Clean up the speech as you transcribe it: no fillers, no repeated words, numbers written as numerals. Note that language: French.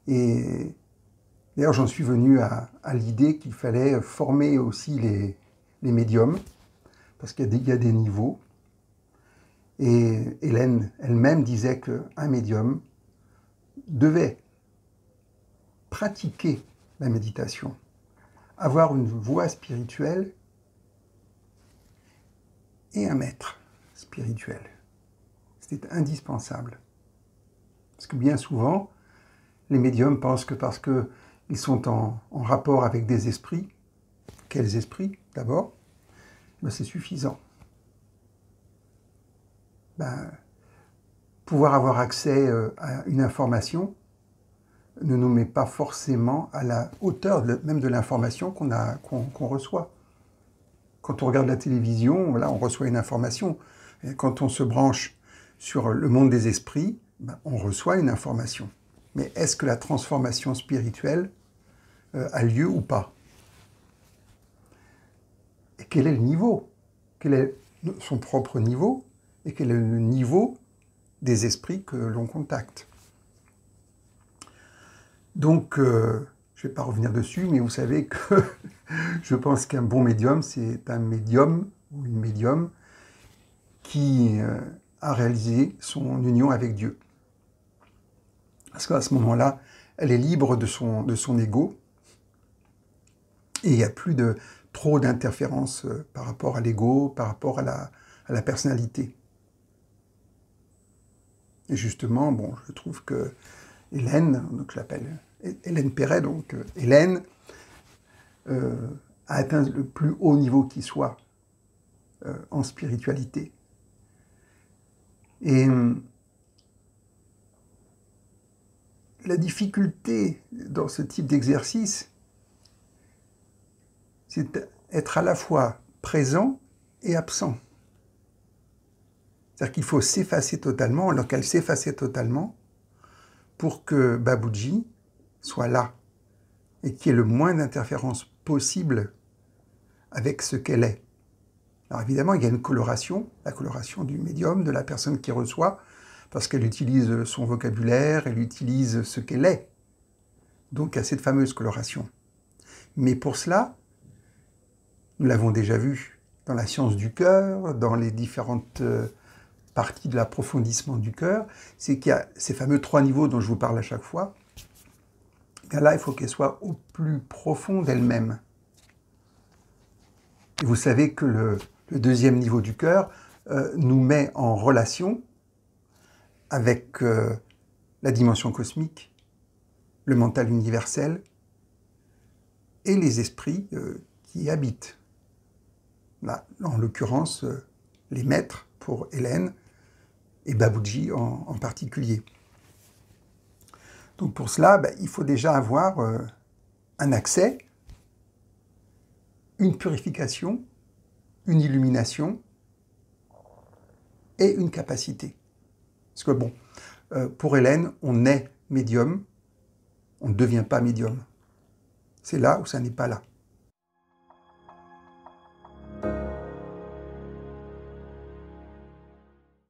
Et d'ailleurs, j'en suis venu à l'idée qu'il fallait former aussi les médiums, parce qu'il y a des niveaux. Et Hélène elle-même disait qu'un médium devait pratiquer la méditation, avoir une voie spirituelle et un maître spirituel. C'était indispensable. Parce que bien souvent, les médiums pensent que parce qu'ils sont en rapport avec des esprits, quels esprits d'abord, ben c'est suffisant. Pouvoir avoir accès à une information ne nous met pas forcément à la hauteur même de l'information qu'on reçoit. Quand on regarde la télévision, voilà, on reçoit une information. Et quand on se branche sur le monde des esprits, on reçoit une information. Mais est-ce que la transformation spirituelle a lieu ou pas? Et quel est le niveau? Quel est son propre niveau? Et quel est le niveau des esprits que l'on contacte? Donc, je ne vais pas revenir dessus, mais vous savez que je pense qu'un bon médium, c'est un médium ou une médium qui a réalisé son union avec Dieu. Parce qu'à ce moment-là, elle est libre de son ego, et il n'y a plus trop d'interférences par rapport à l'ego, par rapport à la personnalité. Et justement, bon, je trouve que Hélène, donc je l'appelle Hélène Perret, donc Hélène a atteint le plus haut niveau qui soit en spiritualité. Et la difficulté dans ce type d'exercice, c'est d'être à la fois présent et absent. C'est-à-dire qu'il faut s'effacer totalement, alors qu'elle s'effaçait totalement, pour que Baboudji soit là et qu'il y ait le moins d'interférences possible avec ce qu'elle est. Alors évidemment, il y a une coloration, la coloration du médium, de la personne qui reçoit, parce qu'elle utilise son vocabulaire, elle utilise ce qu'elle est. Donc il y a cette fameuse coloration. Mais pour cela, nous l'avons déjà vu dans la science du cœur, dans les différentes partie de l'approfondissement du cœur, c'est qu'il y a ces fameux 3 niveaux dont je vous parle à chaque fois. Et là, il faut qu'elle soit au plus profond d'elle-même. Et vous savez que le 2e niveau du cœur nous met en relation avec la dimension cosmique, le mental universel et les esprits qui y habitent. Là, en l'occurrence, les maîtres pour Hélène, et Baboudji en particulier. Donc pour cela, il faut déjà avoir un accès, une purification, une illumination et une capacité. Parce que bon, pour Hélène, on est médium, on ne devient pas médium. C'est là où ça n'est pas là.